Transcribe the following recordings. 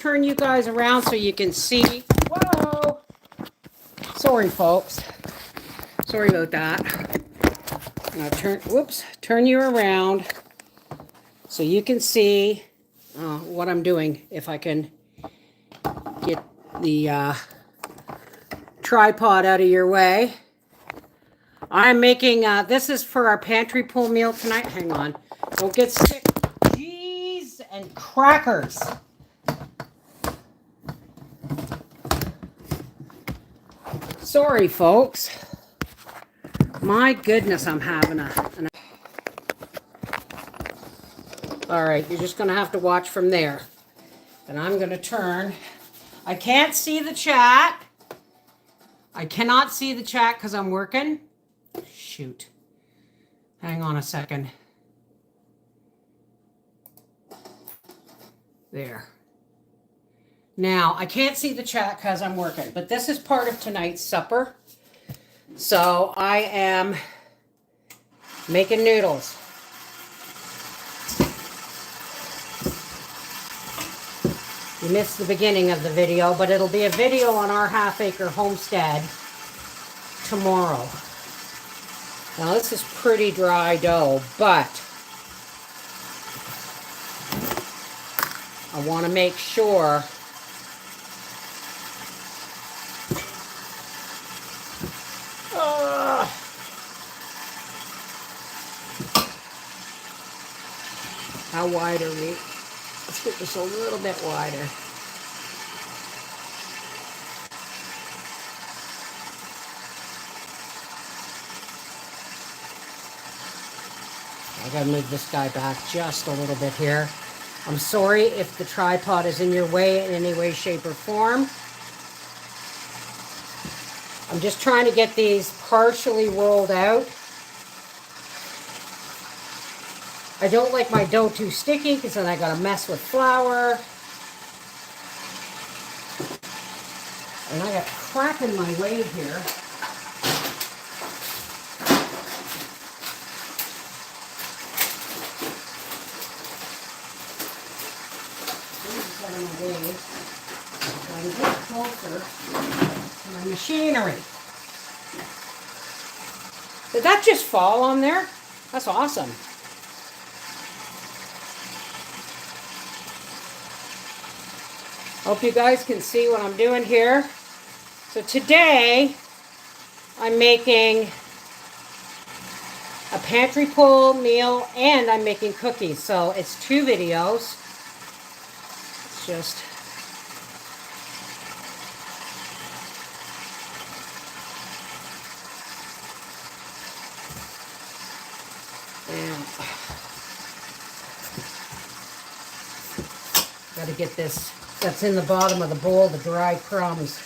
turn you guys around so you can see. Whoa! Sorry, folks. Sorry about that. Now turn you around so you can see what I'm doing. If I can get the tripod out of your way. I'm making, this is for our pantry pool meal tonight. Hang on. Don't get sick. Cheese and crackers. Sorry, folks. My goodness, I'm having All right, you're just going to have to watch from there. And I'm going to turn. I can't see the chat. I cannot see the chat because I'm working. Shoot. Hang on a second. There. Now, I can't see the chat because I'm working, but this is part of tonight's supper. So I am making noodles. You missed the beginning of the video, but it'll be a video on our half-acre homestead tomorrow. Now, this is pretty dry dough, but I want to make sure how wide are we? Let's get this a little bit wider. I gotta move this guy back just a little bit here. I'm sorry if the tripod is in your way in any way, shape, or form. I'm just trying to get these partially rolled out. I don't like my dough too sticky because then I gotta mess with flour. And I got crap in my way here. So I can get closer to my machinery. Did that just fall on there? That's awesome. Hope you guys can see what I'm doing here. So today, I'm making a pantry pull meal and I'm making cookies. So it's 2 videos. It's just got to get this that's in the bottom of the bowl, the dry crumbs.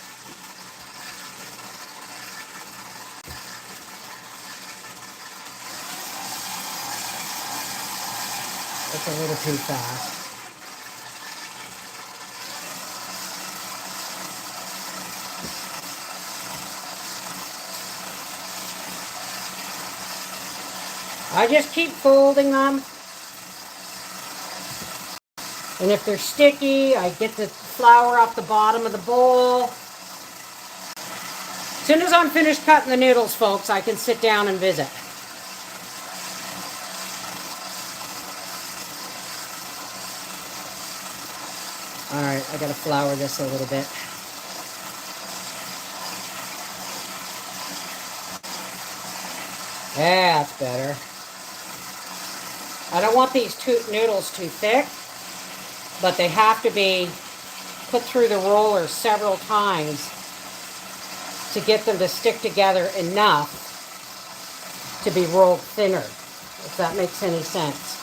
That's a little too fast. I just keep folding them. And if they're sticky, I get the flour off the bottom of the bowl. As soon as I'm finished cutting the noodles, folks, I can sit down and visit. All right, I gotta flour this a little bit. That's better. I don't want these noodles too thick, but they have to be put through the roller several times to get them to stick together enough to be rolled thinner, if that makes any sense.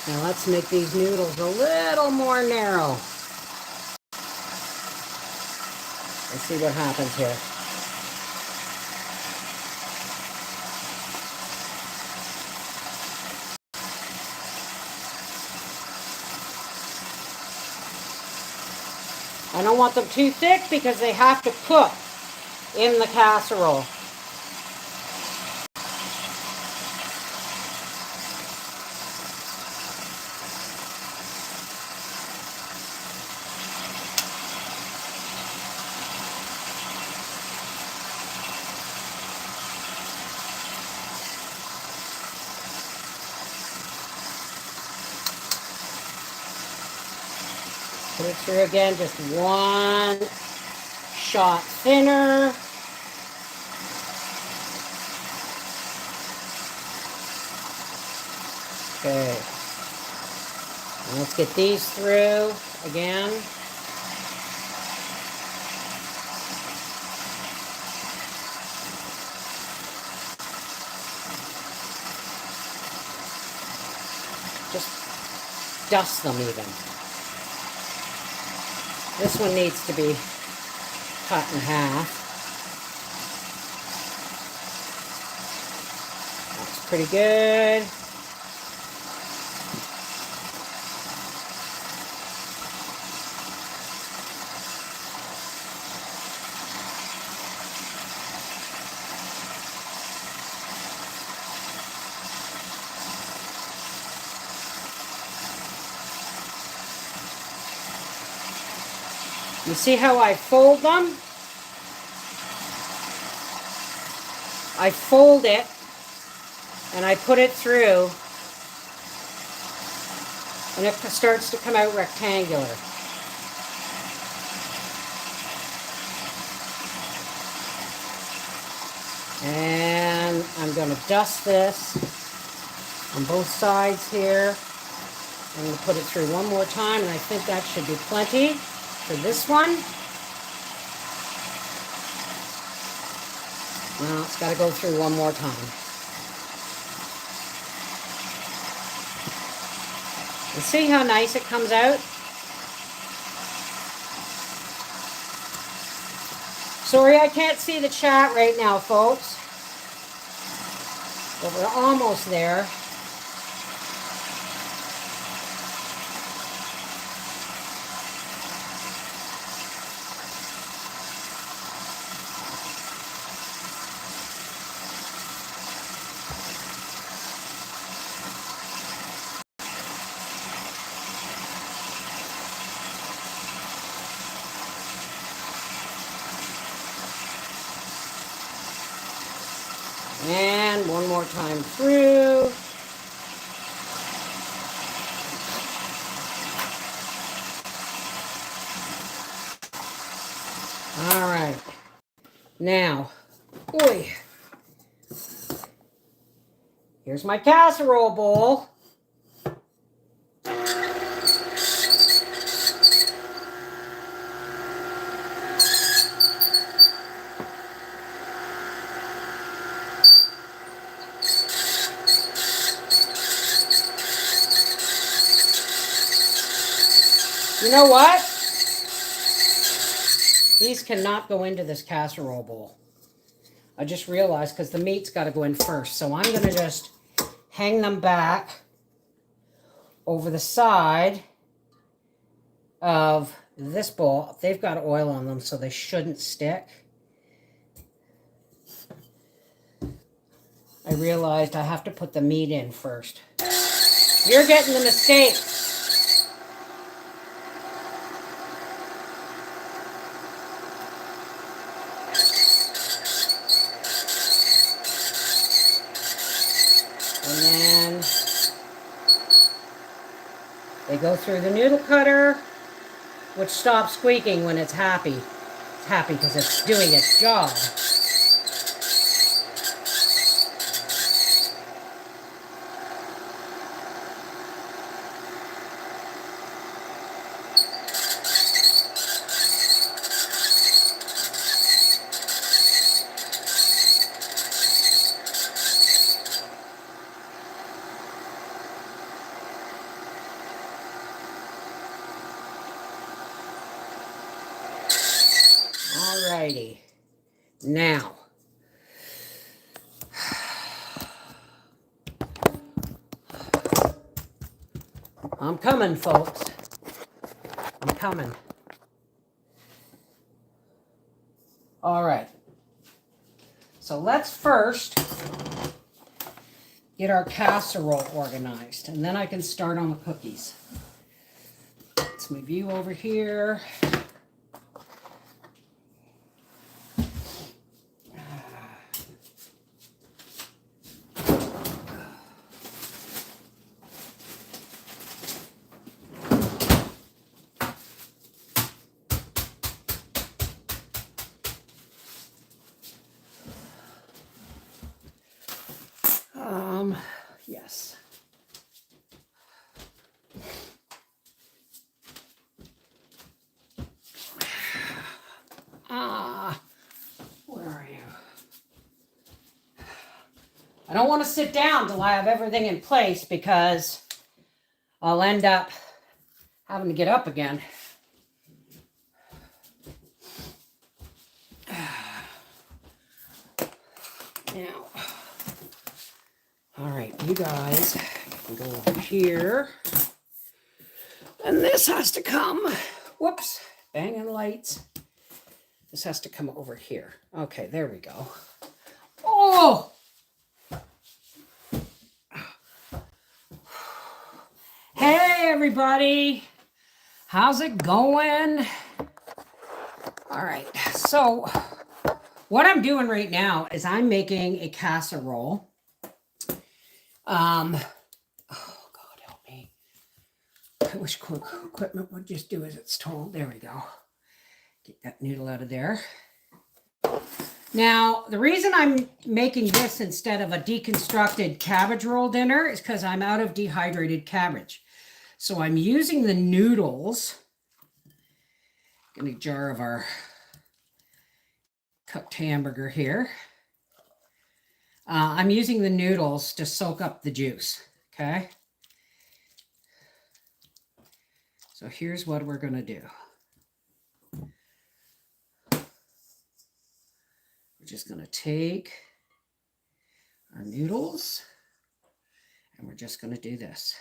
Now let's make these noodles a little more narrow. Let's see what happens here. I don't want them too thick because they have to cook in the casserole. Put it through again, just one shot thinner. Okay. And let's get these through again. Just dust them even. This one needs to be cut in half. That's pretty good. You see how I fold them? I fold it and I put it through and it starts to come out rectangular. And I'm going to dust this on both sides here. I'm going to put it through one more time, and I think that should be plenty for this one. Well, it's got to go through one more time. And see how nice it comes out? Sorry, I can't see the chat right now, folks. But we're almost there. And one more time through. All right. Now, here's my casserole bowl. You know what? These cannot go into this casserole bowl. I just realized because the meat's got to go in first. So I'm going to just hang them back over the side of this bowl. They've got oil on them, so they shouldn't stick. I realized I have to put the meat in first. You're getting the mistake. And then they go through the noodle cutter, which stops squeaking when it's happy. It's happy because it's doing its job. Alrighty. Now, I'm coming, folks. I'm coming. All right. So let's first get our casserole organized, and then I can start on the cookies. Let's move you over here. Yes. Where are you? I don't want to sit down till I have everything in place because I'll end up having to get up again. Now, all right, you guys can go over here. And this has to come, whoops, banging lights. This has to come over here. Okay, there we go. Oh! Hey, everybody. How's it going? All right, so what I'm doing right now is I'm making a casserole. Oh, God, help me. I wish equipment would just do as it's told. There we go. Get that noodle out of there. Now, the reason I'm making this instead of a deconstructed cabbage roll dinner is because I'm out of dehydrated cabbage. So I'm using the noodles. Get a jar of our cooked hamburger here. I'm using the noodles to soak up the juice, okay? So here's what we're going to do. We're just going to take our noodles and we're just going to do this.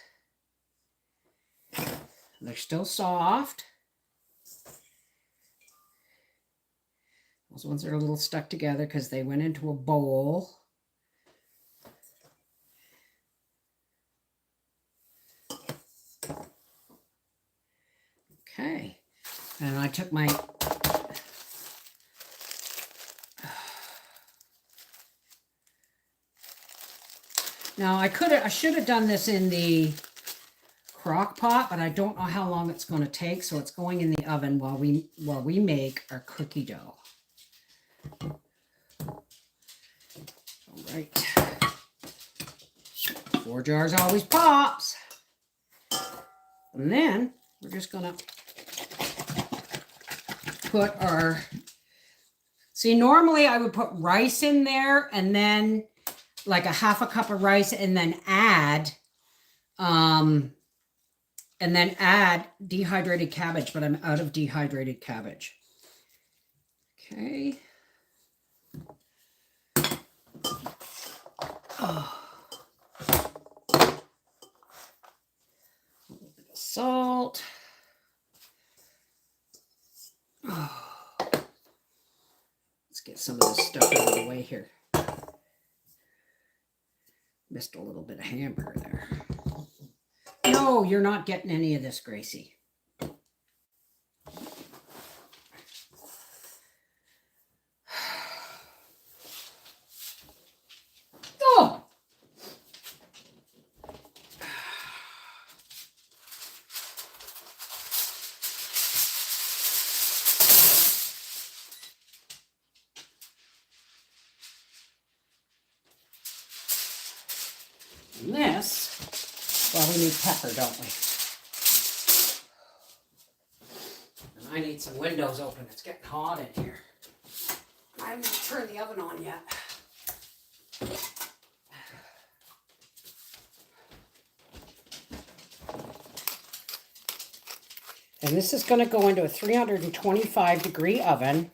They're still soft. Those ones are a little stuck together because they went into a bowl. Okay. And I took my now I should have done this in the crock pot, but I don't know how long it's going to take, so it's going in the oven while we make our cookie dough. All right. 4 jars always pops. And then we're just going to put our, see, normally I would put rice in there and then like a 1/2 cup of rice and then add dehydrated cabbage, but I'm out of dehydrated cabbage. Okay. Oh. A little bit of salt. Oh. Let's get some of this stuff out of the way here. Missed a little bit of hamburger there. No, you're not getting any of this, Gracie. Oh! And this, well, we need pepper, don't we? And I need some windows open. It's getting hot in here. I haven't turned the oven on yet. And this is going to go into a 325-degree oven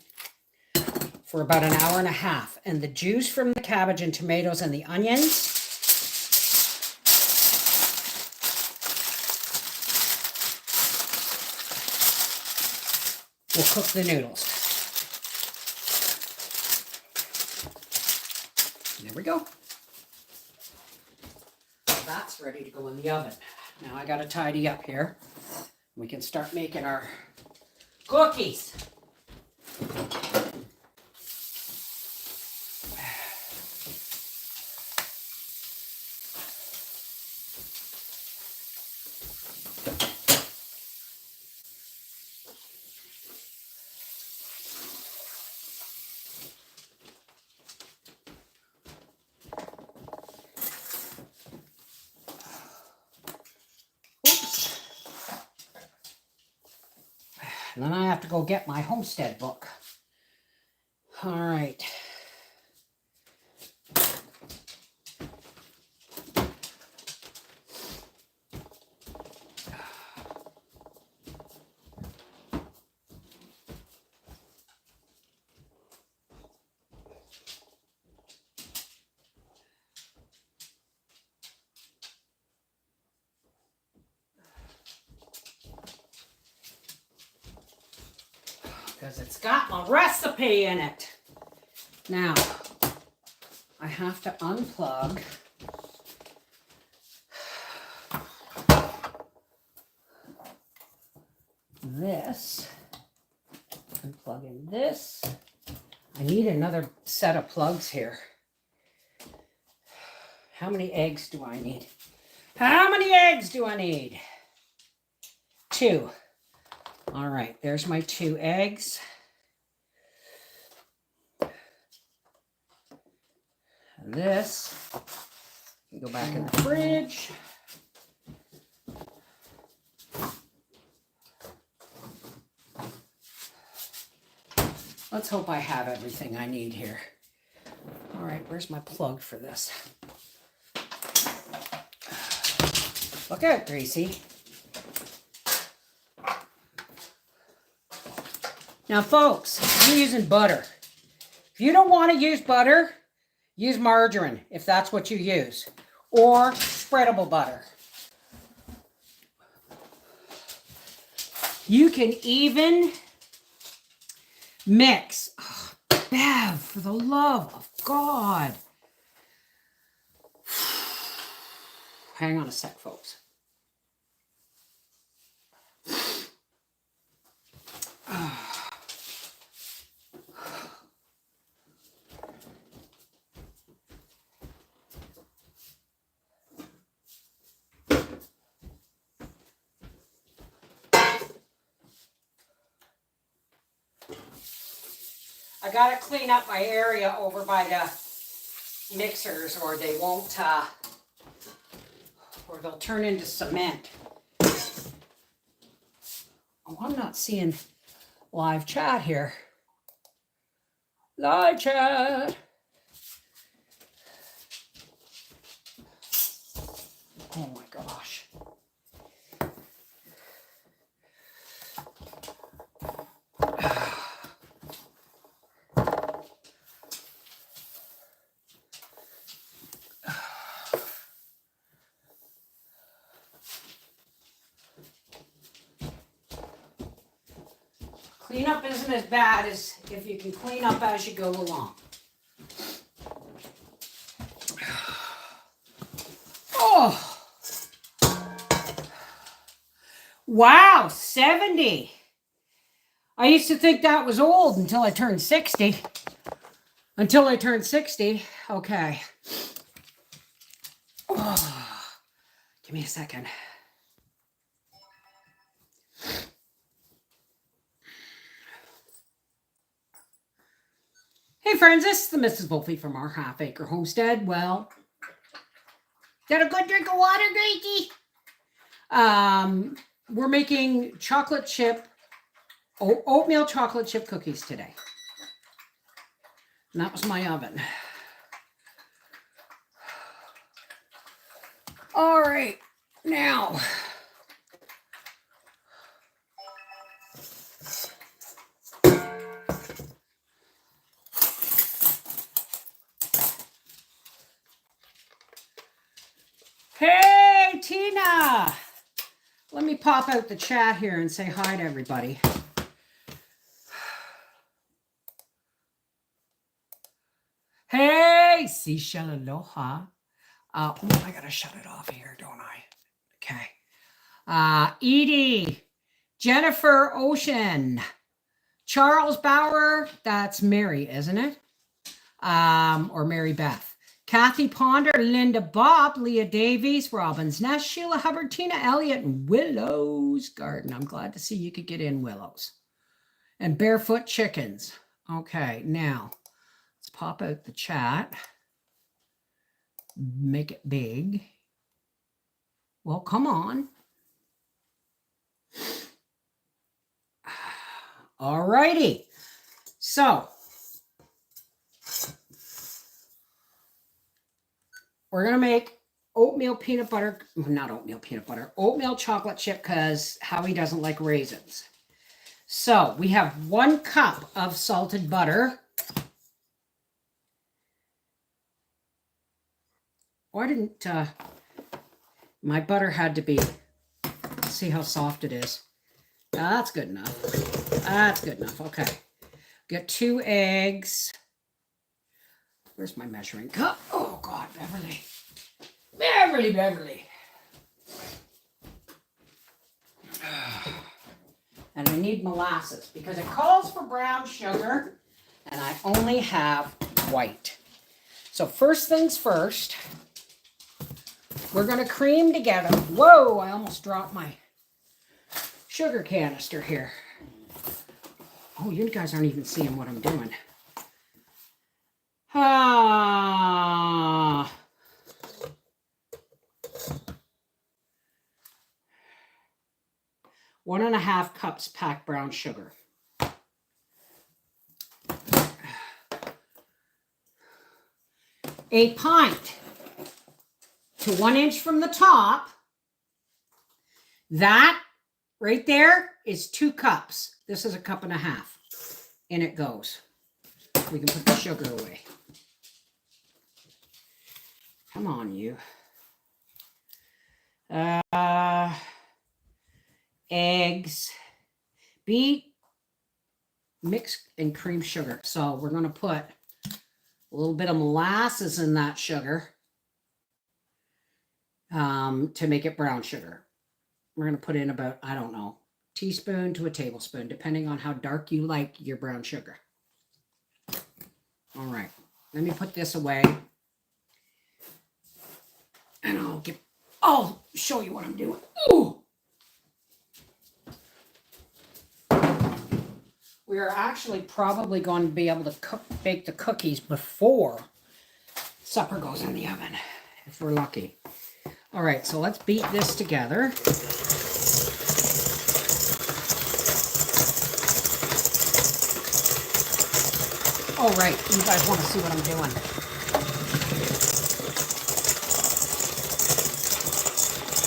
for about 1.5 hours. And the juice from the cabbage and tomatoes and the onions will cook the noodles. There we go. That's ready to go in the oven. Now I got to tidy up here. We can start making our cookies. And then I have to go get my homestead book. All right. Because it's got my recipe in it. Now, I have to unplug this and plug in this. I need another set of plugs here. How many eggs do I need? How many eggs do I need? 2. All right, there's my 2 eggs. And this can go back in the fridge. Let's hope I have everything I need here. All right, where's my plug for this? Look out, Gracie. Now, folks, I'm using butter. If you don't want to use butter, use margarine if that's what you use, or spreadable butter. You can even mix. Oh, Bev, for the love of God. Hang on a sec, folks. I gotta clean up my area over by the mixers, or they won't, or they'll turn into cement. Oh, I'm not seeing live chat here. Live chat. Oh my gosh. Cleanup isn't as bad as if you can clean up as you go along. Oh, wow, 70. I used to think that was old until I turned 60. Okay. Oh, give me a second. Hey friends, this is the MrsVolfie from our half-acre homestead. Well, got a good drink of water, Gracie? We're making oatmeal chocolate chip cookies today. And that was my oven. All right, now. Hey, Tina. Let me pop out the chat here and say hi to everybody. Hey, seashell aloha. I gotta shut it off here, don't I? Okay. Edie, Jennifer Ocean, Charles Bauer. That's Mary, isn't it? Or Mary Beth. Kathy Ponder, Linda Bob, Leah Davies, Robin's Nest, Sheila Hubbard, Tina Elliott, and Willow's Garden. I'm glad to see you could get in, Willows. And Barefoot Chickens. Okay, now let's pop out the chat. Make it big. Well, come on. Alrighty. So we're going to make oatmeal peanut butter, not oatmeal peanut butter, oatmeal chocolate chip because Howie doesn't like raisins. So we have 1 cup of salted butter. Why didn't, my butter had to be, see how soft it is. That's good enough. That's good enough. Okay. Get 2 eggs. Where's my measuring cup? Oh, God, Beverly. Beverly. And I need molasses because it calls for brown sugar and I only have white. So first things first, we're going to cream together. Whoa, I almost dropped my sugar canister here. Oh, you guys aren't even seeing what I'm doing. 1.5 cups packed brown sugar. A pint to 1 inch from the top. That right there is 2 cups. This is 1.5 cups. In it goes. We can put the sugar away. Come on, you. Eggs. Beat, mix, and cream sugar. So we're going to put a little bit of molasses in that sugar to make it brown sugar. We're going to put in about, I don't know, teaspoon to a tablespoon, depending on how dark you like your brown sugar. All right, let me put this away. And I'll show you what I'm doing. Ooh! We are actually probably going to be able to bake the cookies before supper goes in the oven, if we're lucky. All right, so let's beat this together. All right, you guys want to see what I'm doing.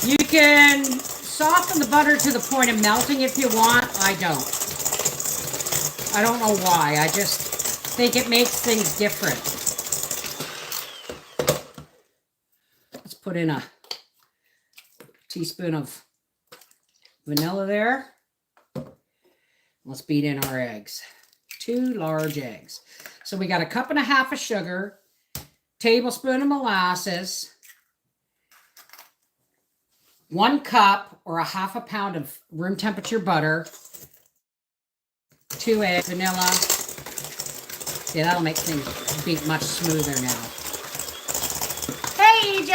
You can soften the butter to the point of melting if you want. I don't. I don't know why. I just think it makes things different. Let's put in a teaspoon of vanilla there. Let's beat in our eggs. 2 large eggs. So we got 1.5 cups of sugar, tablespoon of molasses, 1 cup or 1/2 pound of room temperature butter, 2 eggs, vanilla. Yeah, that'll make things beat much smoother now. Hey, EJ!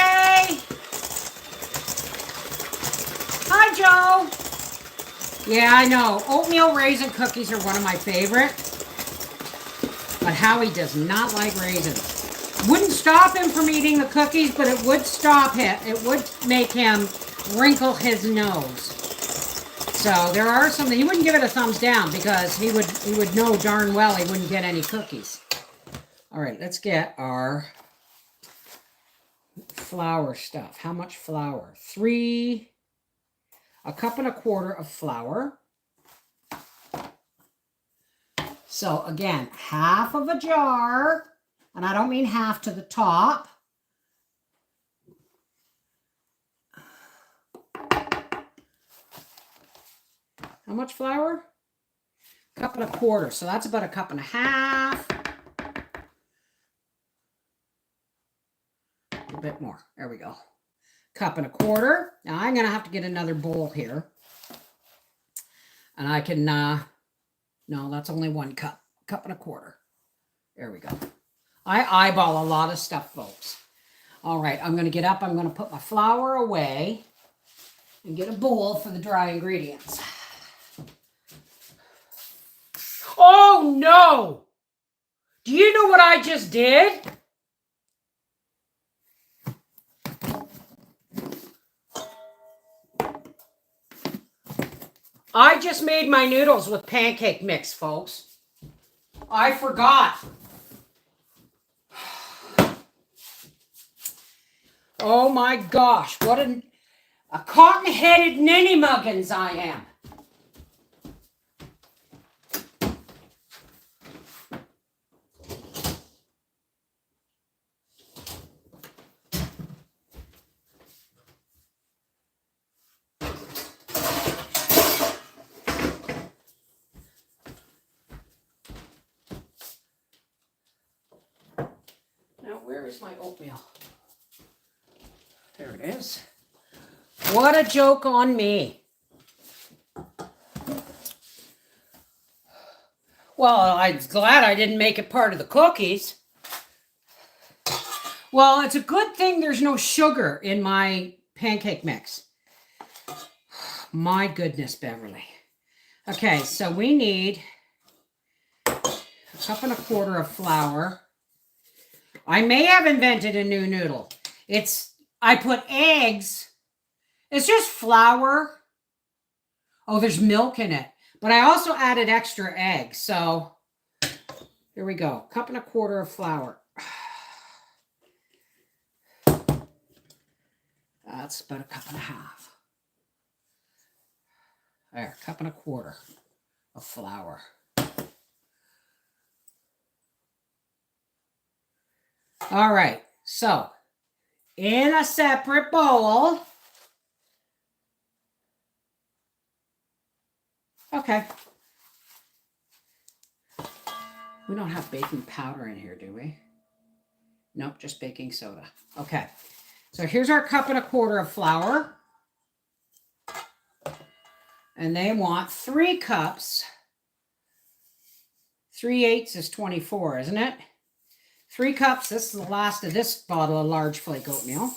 Hi, Joe! Yeah, I know. Oatmeal raisin cookies are one of my favorite. But Howie does not like raisins. Wouldn't stop him from eating the cookies, but it would stop him. It would make him wrinkle his nose. So there are some that he wouldn't give it a thumbs down because he would know darn well he wouldn't get any cookies. All right, let's get our flour stuff. How much flour? 1.25 cups of flour. So again, 1/2 of a jar, and I don't mean half to the top. How much flour? 1.25 cups. So that's about 1.5 cups. A bit more. There we go. 1.25 cups. Now I'm going to have to get another bowl here. And I can, no, that's only 1 cup. 1.25 cups. There we go. I eyeball a lot of stuff, folks. All right, I'm going to get up. I'm going to put my flour away and get a bowl for the dry ingredients. Oh, no! Do you know what I just did? I just made my noodles with pancake mix, folks. I forgot. Oh my gosh, what a cotton-headed ninny-muggins I am. Now, where is my oatmeal? There it is. What a joke on me. Well, I'm glad I didn't make it part of the cookies. Well, it's a good thing there's no sugar in my pancake mix. My goodness, Beverly. Okay, so we need a 1.25 cups of flour. I may have invented a new noodle. I put eggs. It's just flour. Oh, there's milk in it. But I also added extra eggs. So here we go. 1.25 cups of flour. That's about 1.5 cups. There, 1.25 cups of flour. All right, so in a separate bowl. Okay. We don't have baking powder in here, do we? Nope, just baking soda. Okay. So here's our 1.25 cups of flour. And they want 3 cups. 3/8 is 24, isn't it? 3 cups. This is the last of this bottle of large flake oatmeal.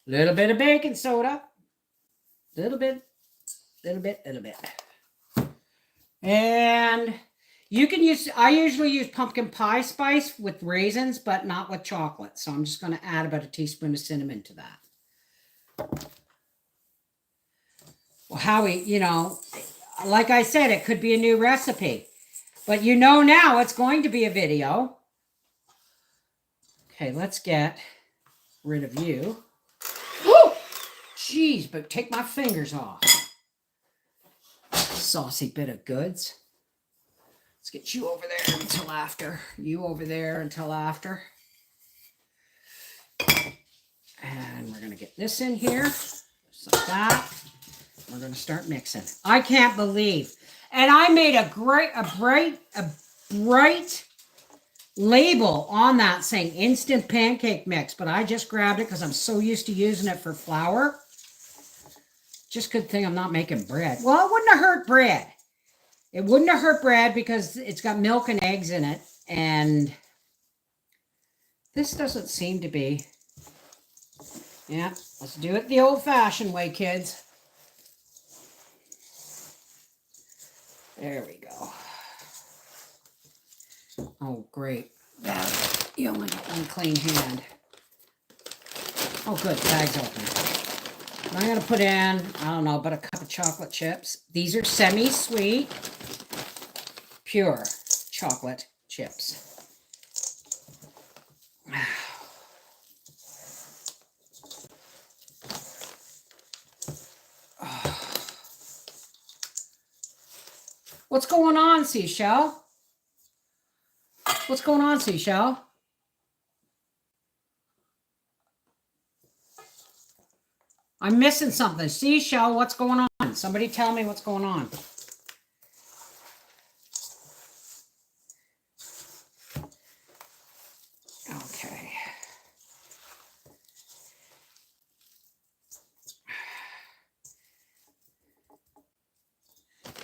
Little bit of baking soda. Little bit. And you can use, I usually use pumpkin pie spice with raisins, but not with chocolate. So I'm just going to add about a teaspoon of cinnamon to that. Well, Howie, you know, like I said, it could be a new recipe. But you know now it's going to be a video. Okay, let's get rid of you. Woo! Jeez, but take my fingers off. Saucy bit of goods. Let's get you over there until after. You over there until after. And we're going to get this in here. Just like that. We're going to start mixing. I can't believe. And I made a bright label on that saying instant pancake mix, but I just grabbed it because I'm so used to using it for flour. Just good thing I'm not making bread. Well, it wouldn't have hurt bread. It wouldn't have hurt bread because it's got milk and eggs in it. And this doesn't seem to be. Yeah, let's do it the old-fashioned way, kids. There we go. Oh, great. You only got one clean hand. Oh, good. The bag's open. I'm going to put in, I don't know, about a cup of chocolate chips. These are semi-sweet, pure chocolate chips. What's going on, Seashell? What's going on, Seashell? I'm missing something. Seashell, what's going on? Somebody tell me what's going on. Okay.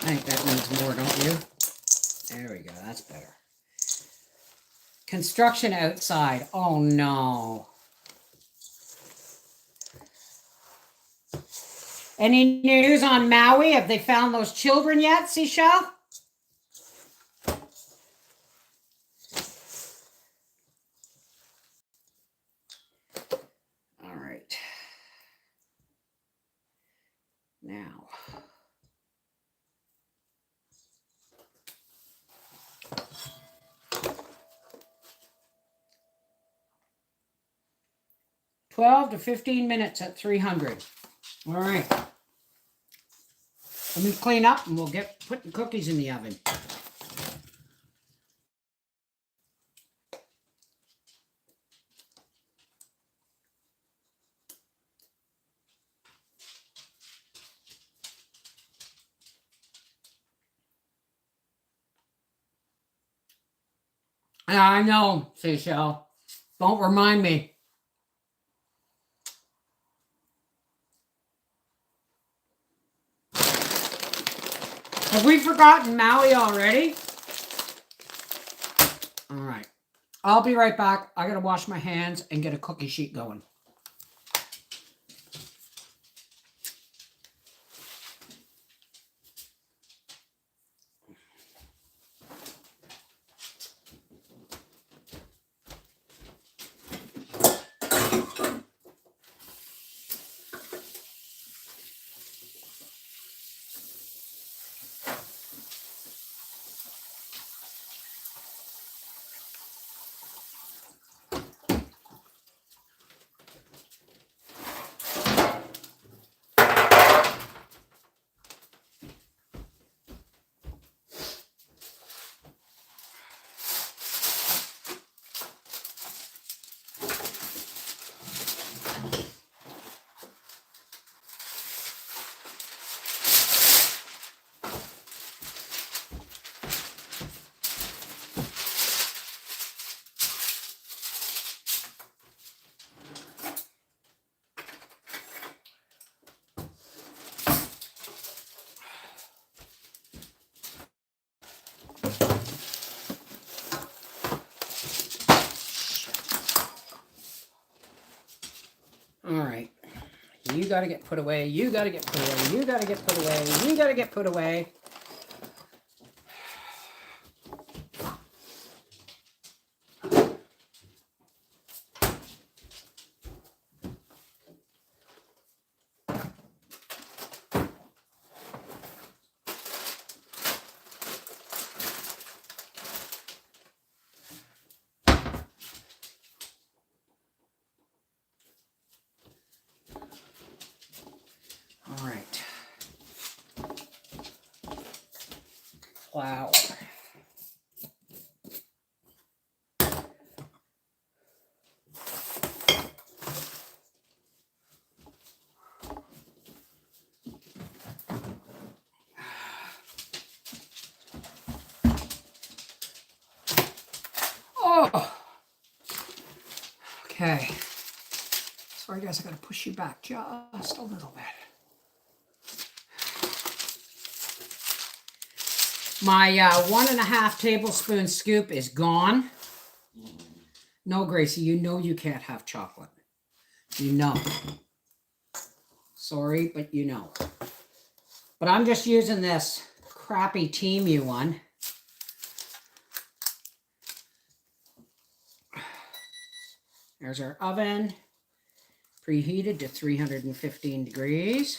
I think that needs more, don't you? There we go. That's better. Construction outside. Oh, no. Any news on Maui? Have they found those children yet, Seashell? 12 to 15 minutes at 300. All right. Let me clean up and we'll get putting cookies in the oven. I know, Seychelle. Don't remind me. Have we forgotten Maui already? All right. I'll be right back. I gotta wash my hands and get a cookie sheet going. All right. You got to get put away. You got to get put away. You got to get put away. You got to get put away. All right. Wow. Oh. Okay. Sorry, guys. I got to push you back just a little bit. My 1.5 tablespoon scoop is gone. No, Gracie, you know you can't have chocolate. You know. Sorry, but you know. But I'm just using this crappy Teamu one. There's our oven, preheated to 315 degrees.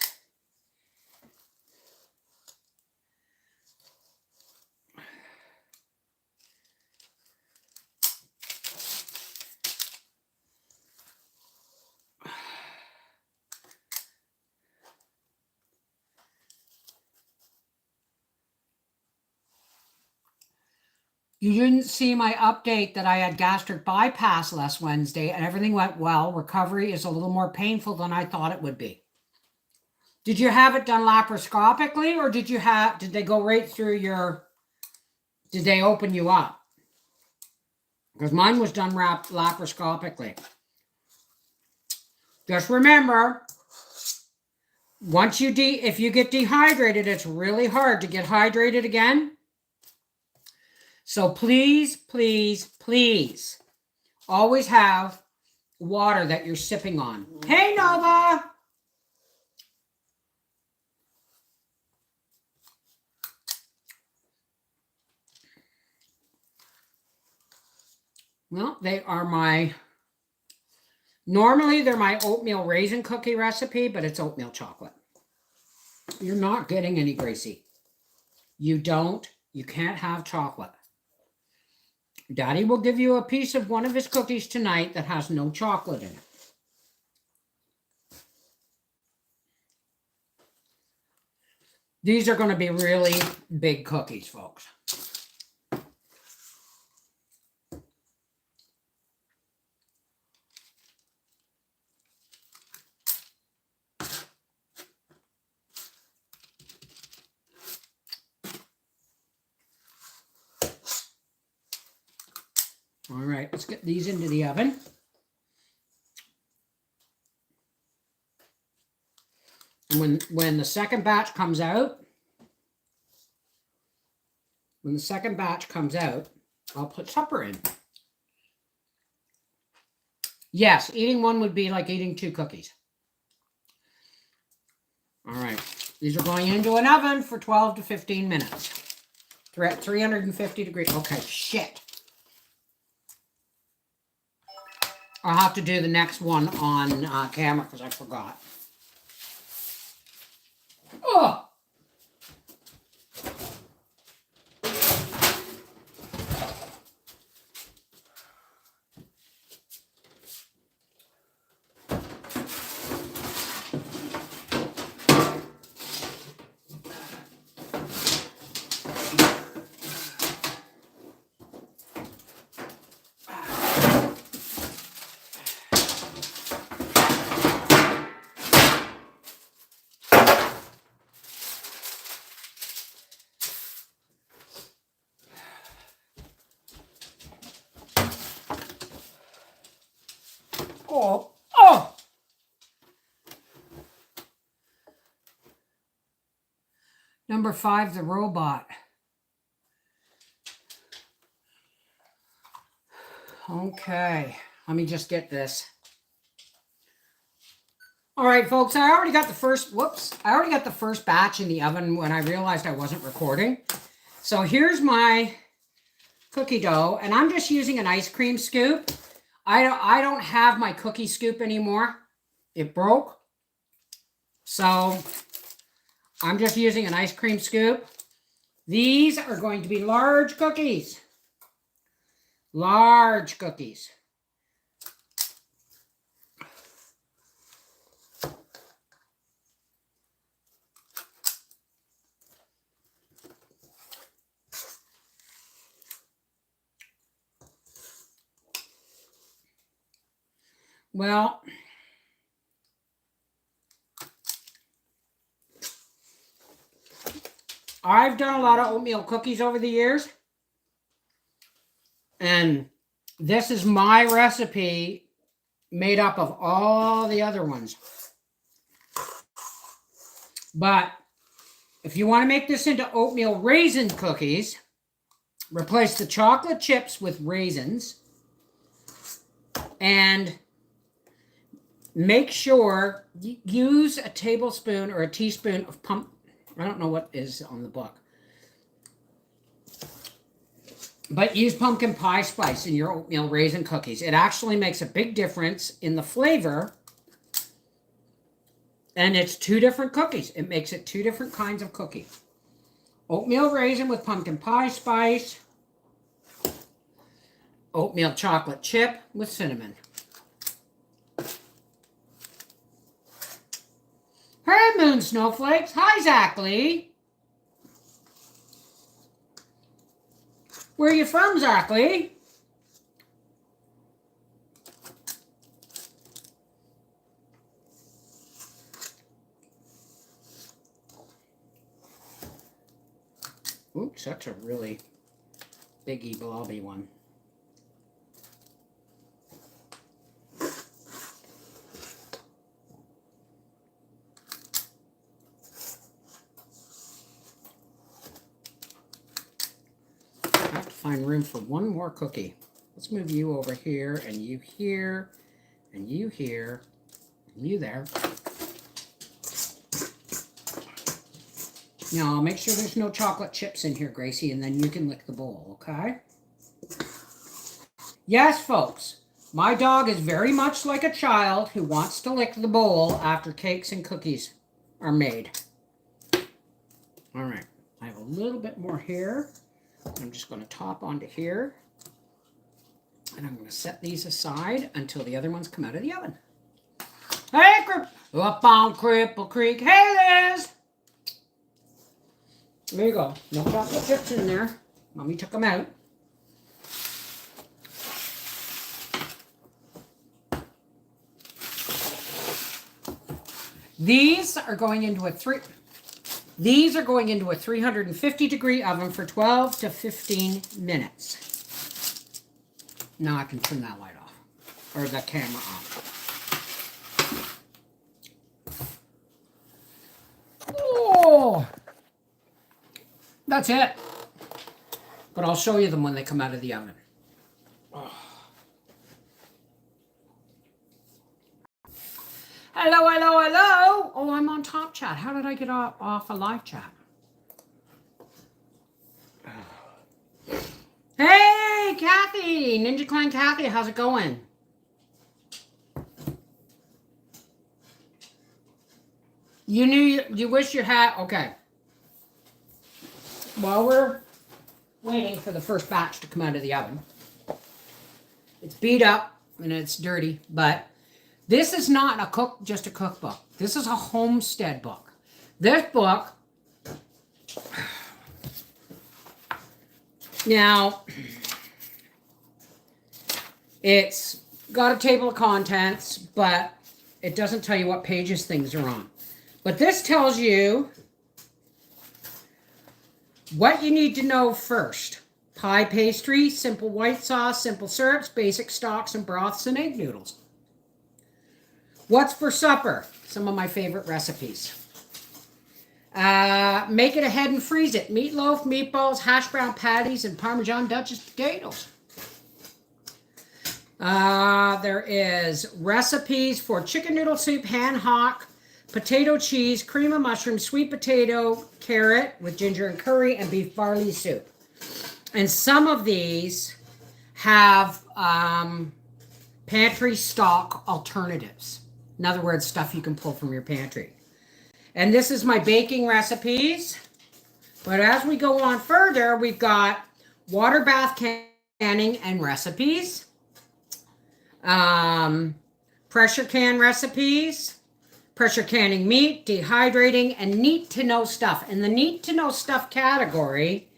You didn't see my update that I had gastric bypass last Wednesday and everything went well. Recovery is a little more painful than I thought it would be. Did you have it done laparoscopically or did they go right through did they open you up? Because mine was done laparoscopically. Just remember, once if you get dehydrated, it's really hard to get hydrated again. So please, please, please, always have water that you're sipping on. Hey, Nova! Well, normally they're my oatmeal raisin cookie recipe, but it's oatmeal chocolate. You're not getting any, Gracie. You can't have chocolate. Daddy will give you a piece of one of his cookies tonight that has no chocolate in it. These are going to be really big cookies, folks. All right, let's get these into the oven. And when the second batch comes out, I'll put supper in. Yes, eating one would be like eating 2 cookies. All right, these are going into an oven for 12 to 15 minutes. They're at 350 degrees. Okay, shit. I'll have to do the next one on camera because I forgot. Oh! Oh, oh! Number 5, the robot. Okay, let me just get this. All right, folks, I already got the first batch in the oven when I realized I wasn't recording. So here's my cookie dough, and I'm just using an ice cream scoop. I don't have my cookie scoop anymore. It broke. So I'm just using an ice cream scoop. These are going to be large cookies. Large cookies. Well, I've done a lot of oatmeal cookies over the years. And this is my recipe made up of all the other ones. But if you want to make this into oatmeal raisin cookies, replace the chocolate chips with raisins. And make sure you use a tablespoon or a teaspoon of I don't know what is on the book. But use pumpkin pie spice in your oatmeal raisin cookies. It actually makes a big difference in the flavor. And it's 2 different cookies. It makes it 2 different kinds of cookie. Oatmeal raisin with pumpkin pie spice. Oatmeal chocolate chip with cinnamon. Hey, Moon Snowflakes. Hi, Zach Lee. Where are you from, Zach Lee? Oops, that's a really biggie blobby one. Find room for one more cookie. Let's move you over here, and you here, and you here, and you there. Now, I'll make sure there's no chocolate chips in here, Gracie, and then you can lick the bowl, okay? Yes, folks, my dog is very much like a child who wants to lick the bowl after cakes and cookies are made. All right, I have a little bit more here. I'm just going to top onto here, and I'm going to set these aside until the other ones come out of the oven. Hey, up on Cripple Creek. Hey, Liz. There you go. No chocolate chips in there. Mommy took them out. These are going into a 350 degree oven for 12 to 15 minutes. Now I can turn that light off, or the camera off. Oh, that's it. But I'll show you them when they come out of the oven. Oh. Hello, hello, hello. Oh, I'm on top chat. How did I get off a live chat? Hey, Kathy. Ninja Clan Kathy, how's it going? You wish you had, okay. While we're waiting for the first batch to come out of the oven, it's beat up and it's dirty, but this is not just a cookbook. This is a homestead book. This book, now, it's got a table of contents, but it doesn't tell you what pages things are on. But this tells you what you need to know first. Pie pastry, simple white sauce, simple syrups, basic stocks and broths, and egg noodles. What's for supper? Some of my favorite recipes. Make it ahead and freeze it. Meatloaf, meatballs, hash brown patties, and Parmesan Duchess potatoes. There is recipes for chicken noodle soup, hand hock, potato cheese, cream of mushroom, sweet potato, carrot with ginger and curry, and beef barley soup. And some of these have pantry stock alternatives. In other words, stuff you can pull from your pantry. And this is my baking recipes. But as we go on further, we've got water bath canning and recipes. Pressure can recipes. Pressure canning meat, dehydrating, and need to know stuff. And the need to know stuff category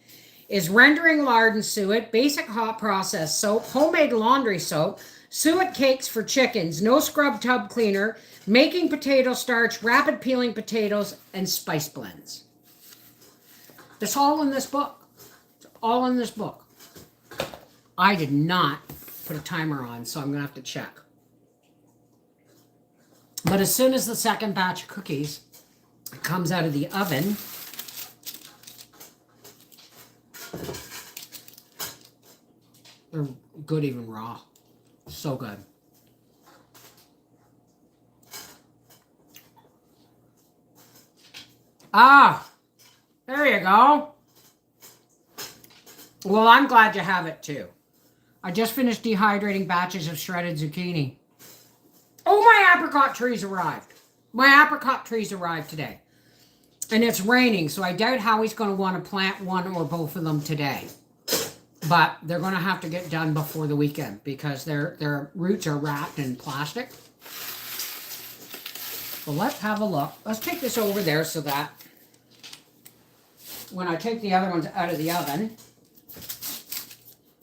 is rendering lard and suet, basic hot process soap, homemade laundry soap, suet cakes for chickens, no scrub tub cleaner, making potato starch, rapid peeling potatoes, and spice blends. It's all in this book. It's all in this book. I did not put a timer on, so I'm going to have to check. But as soon as the second batch of cookies comes out of the oven, they're good even raw. So good. Ah, there you go. Well, I'm glad you have it too. I just finished dehydrating batches of shredded zucchini. Oh, my apricot trees arrived. My apricot trees arrived today. And it's raining, so I doubt Howie's going to want to plant one or both of them today. But they're going to have to get done before the weekend because their roots are wrapped in plastic. So let's have a look. Let's take this over there so that when I take the other ones out of the oven,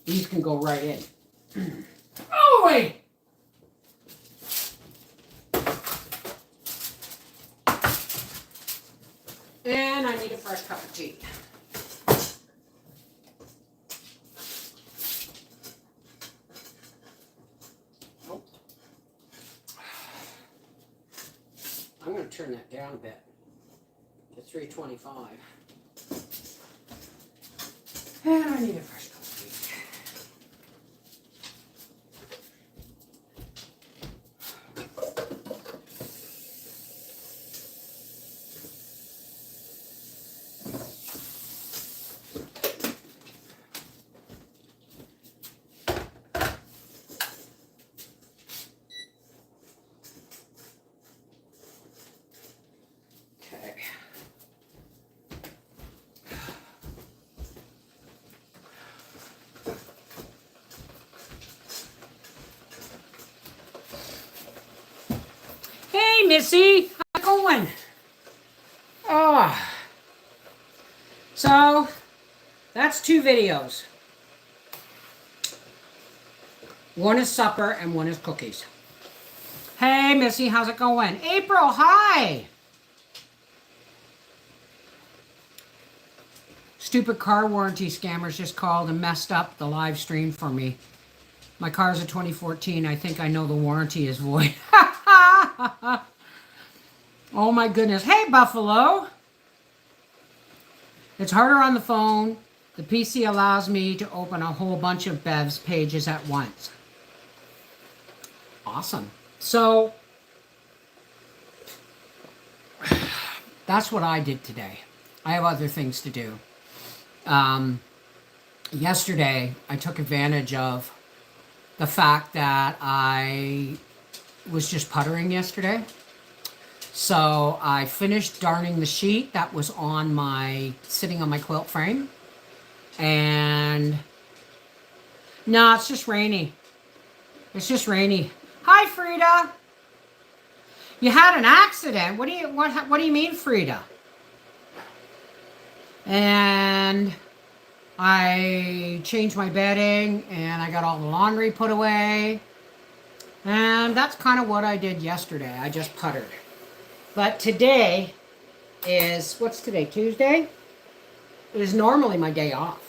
these can go right in. Oh, wait! And I need a fresh cup of tea. Nope. I'm going to turn that down a bit to 325. And I need a fresh cup of tea. Missy, how's it going? Oh. That's 2 videos. One is supper and one is cookies. Hey, Missy, how's it going? April, hi. Stupid car warranty scammers just called and messed up the live stream for me. My car's a 2014. I think I know the warranty is void. Oh my goodness. Hey, Buffalo. It's harder on the phone. The PC allows me to open a whole bunch of Bev's pages at once. Awesome. So, that's what I did today. I have other things to do. Yesterday, I took advantage of the fact that I was just puttering yesterday. So I finished darning the sheet that was on sitting on my quilt frame. And no, it's just rainy. It's just rainy. Hi, Frida. You had an accident. What do you mean, Frida? And I changed my bedding and I got all the laundry put away. And that's kind of what I did yesterday. I just puttered. But today is, what's today, Tuesday? It is normally my day off.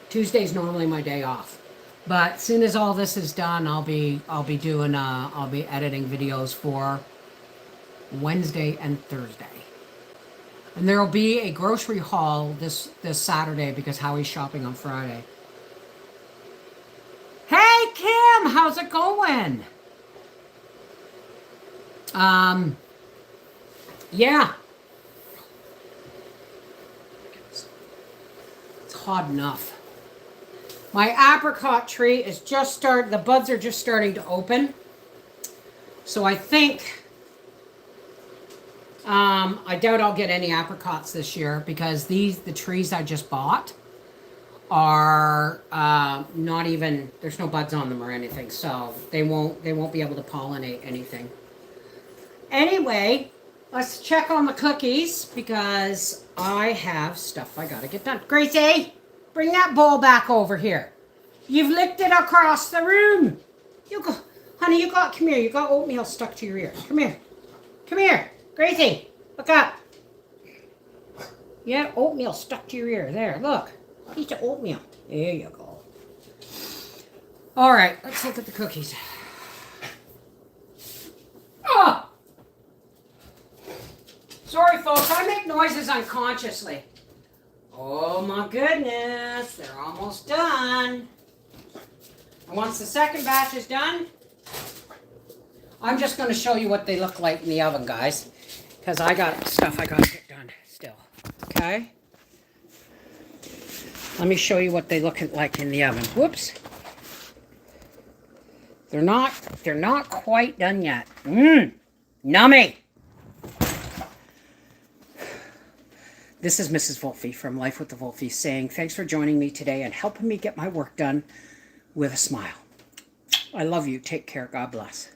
Tuesday's normally my day off. But as soon as all this is done, I'll be editing videos for Wednesday and Thursday. And there'll be a grocery haul this Saturday because Howie's shopping on Friday. Hey, Kim, how's it going? Yeah. It's hot enough. My apricot tree is just the buds are just starting to open. So I think, I doubt I'll get any apricots this year because the trees I just bought are not even, there's no buds on them or anything, so they won't be able to pollinate anything. Anyway, let's check on the cookies because I have stuff I gotta get done. Gracie, bring that bowl back over here. You've licked it across the room. You go, honey, come here. You got oatmeal stuck to your ear. Come here. Come here. Gracie, look up. Yeah, oatmeal stuck to your ear. There, look. Piece of oatmeal. There you go. All right, let's look at the cookies. Oh! Sorry, folks, I make noises unconsciously. Oh my goodness, they're almost done. And once the second batch is done, I'm just going to show you what they look like in the oven, guys. Because I got stuff I got to get done still. Okay? Let me show you what they look like in the oven. Whoops. They're not quite done yet. Nummy. This is Mrs. Volfie from Life with the Volfie saying, thanks for joining me today and helping me get my work done with a smile. I love you. Take care. God bless.